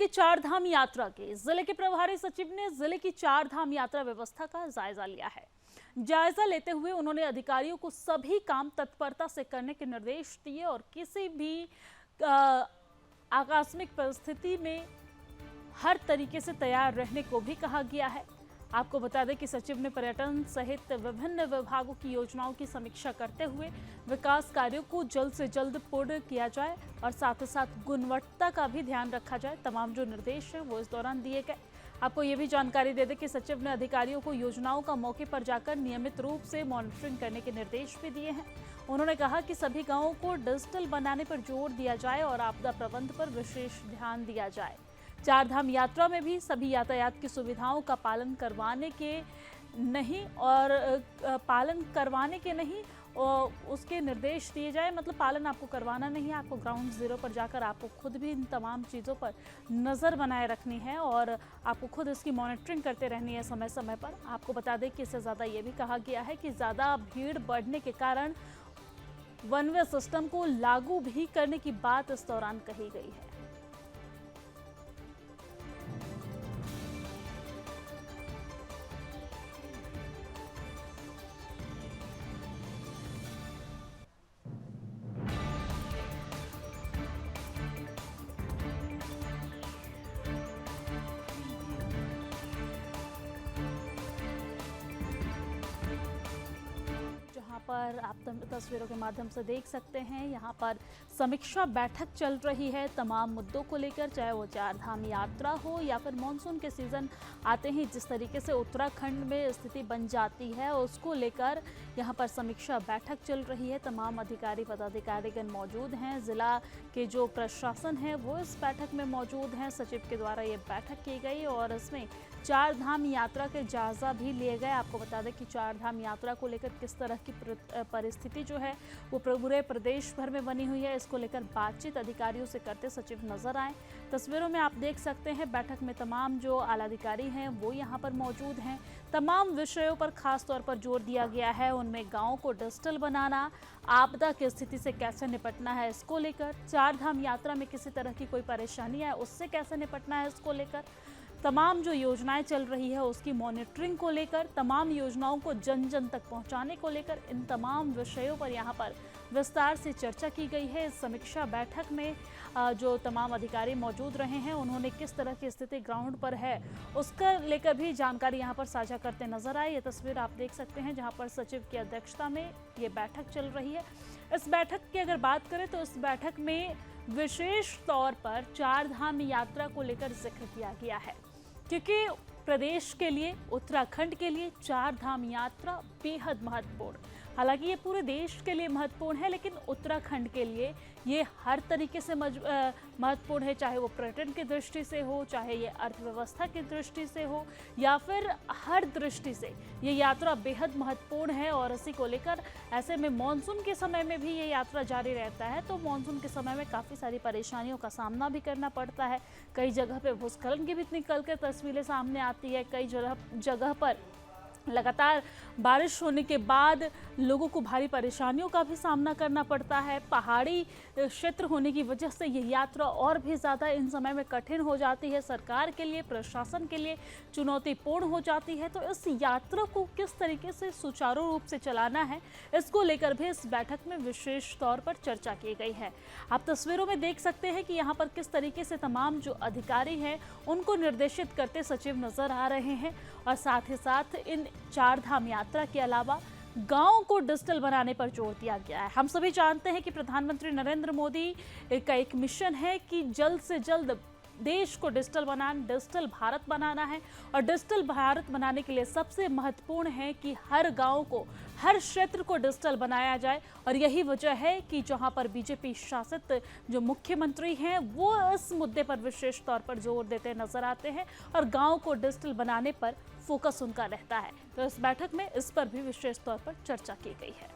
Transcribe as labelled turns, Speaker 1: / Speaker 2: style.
Speaker 1: करेंगे चार धाम यात्रा की। जिले के प्रभारी सचिव ने जिले की चार धाम यात्रा व्यवस्था का जायजा लिया है। जायजा लेते हुए उन्होंने अधिकारियों को सभी काम तत्परता से करने के निर्देश दिए और किसी भी आकस्मिक परिस्थिति में हर तरीके से तैयार रहने को भी कहा गया है। आपको बता दें कि सचिव ने पर्यटन सहित विभिन्न विभागों की योजनाओं की समीक्षा करते हुए विकास कार्यों को जल्द से जल्द पूर्ण किया जाए और साथ ही साथ गुणवत्ता का भी ध्यान रखा जाए। तमाम जो निर्देश हैं वो इस दौरान दिए गए। आपको ये भी जानकारी दे दें कि सचिव ने अधिकारियों को योजनाओं का मौके पर जाकर नियमित रूप से मॉनिटरिंग करने के निर्देश भी दिए हैं। उन्होंने कहा कि सभी गांवों को डिजिटल बनाने पर जोर दिया जाए और आपदा प्रबंधन पर विशेष ध्यान दिया जाए। चार धाम यात्रा में भी सभी यातायात की सुविधाओं का पालन करवाने के नहीं और उसके निर्देश दिए जाए। मतलब पालन आपको करवाना नहीं है, आपको ग्राउंड जीरो पर जाकर आपको खुद भी इन तमाम चीज़ों पर नज़र बनाए रखनी है और आपको खुद इसकी मॉनिटरिंग करते रहनी है समय समय पर। आपको बता दें कि इससे ज़्यादा ये भी कहा गया है कि ज़्यादा भीड़ बढ़ने के कारण वन वे सिस्टम को लागू भी करने की बात इस दौरान कही गई है। जहाँ पर आप तस्वीरों के माध्यम से देख सकते हैं, यहाँ पर समीक्षा बैठक चल रही है तमाम मुद्दों को लेकर, चाहे वो चार धाम यात्रा हो या फिर मानसून के सीजन आते ही जिस तरीके से उत्तराखंड में स्थिति बन जाती है उसको लेकर यहाँ पर समीक्षा बैठक चल रही है। तमाम अधिकारी पदाधिकारीगण मौजूद हैं, जिला के जो प्रशासन है वो इस बैठक में मौजूद हैं। सचिव के द्वारा ये बैठक की गई और इसमें चार धाम यात्रा के जायजा भी लिए गए। आपको बता दें कि चार धाम यात्रा को लेकर किस तरह की परिस्थिति जो है वो पूरे प्रदेश भर में बनी हुई है, इसको लेकर बातचीत अधिकारियों से करते सचिव नजर आए। तस्वीरों में आप देख सकते हैं बैठक में तमाम जो आलाधिकारी हैं वो यहाँ पर मौजूद हैं। तमाम विषयों पर खास तौर पर जोर दिया गया है। उनमें गाँव को डिजिटल बनाना, आपदा की स्थिति से कैसे निपटना है इसको लेकर, चार धाम यात्रा में किसी तरह की कोई परेशानी है उससे कैसे निपटना है इसको लेकर, तमाम जो योजनाएं चल रही है उसकी मॉनिटरिंग को लेकर, तमाम योजनाओं को जन जन तक पहुंचाने को लेकर, इन तमाम विषयों पर यहां पर विस्तार से चर्चा की गई है। इस समीक्षा बैठक में जो तमाम अधिकारी मौजूद रहे हैं उन्होंने किस तरह की स्थिति ग्राउंड पर है उसका लेकर भी जानकारी यहां पर साझा करते नजर आए। ये तस्वीर आप देख सकते हैं जहां पर सचिव की अध्यक्षता में ये बैठक चल रही है। इस बैठक की अगर बात करें तो इस बैठक में विशेष तौर पर चार धाम यात्रा को लेकर जिक्र किया गया है, क्योंकि प्रदेश के लिए, उत्तराखंड के लिए चार धाम यात्रा बेहद महत्वपूर्ण, हालांकि ये पूरे देश के लिए महत्वपूर्ण है लेकिन उत्तराखंड के लिए ये हर तरीके से महत्वपूर्ण है, चाहे वो पर्यटन की दृष्टि से हो, चाहे ये अर्थव्यवस्था की दृष्टि से हो या फिर हर दृष्टि से ये यात्रा बेहद महत्वपूर्ण है। और इसी को लेकर ऐसे में मानसून के समय में भी ये यात्रा जारी रहता है तो मानसून के समय में काफ़ी सारी परेशानियों का सामना भी करना पड़ता है। कई जगह पे भूस्खलन की भी निकल कर तस्वीरें सामने आती है, कई जगह पर लगातार बारिश होने के बाद लोगों को भारी परेशानियों का भी सामना करना पड़ता है। पहाड़ी क्षेत्र होने की वजह से ये यात्रा और भी ज़्यादा इन समय में कठिन हो जाती है, सरकार के लिए, प्रशासन के लिए चुनौतीपूर्ण हो जाती है। तो इस यात्रा को किस तरीके से सुचारू रूप से चलाना है इसको लेकर भी इस बैठक में विशेष तौर पर चर्चा की गई है। आप तस्वीरों में देख सकते हैं कि यहाँ पर किस तरीके से तमाम जो अधिकारी हैं उनको निर्देशित करते सचिव नजर आ रहे हैं और साथ ही साथ इन चार धाम यात्रा के अलावा गांव को डिजिटल बनाने पर जोर दिया गया है। हम सभी जानते हैं कि प्रधानमंत्री नरेंद्र मोदी का एक मिशन है कि जल्द से जल्द देश को डिजिटल भारत बनाना है और डिजिटल भारत बनाने के लिए सबसे महत्वपूर्ण है कि हर गांव को, हर क्षेत्र को डिजिटल बनाया जाए। और यही वजह है कि जहां पर बीजेपी शासित जो मुख्यमंत्री हैं वो इस मुद्दे पर विशेष तौर पर जोर देते नजर आते हैं और गांव को डिजिटल बनाने पर फोकस उनका रहता है। तो इस बैठक में इस पर भी विशेष तौर पर चर्चा की गई है।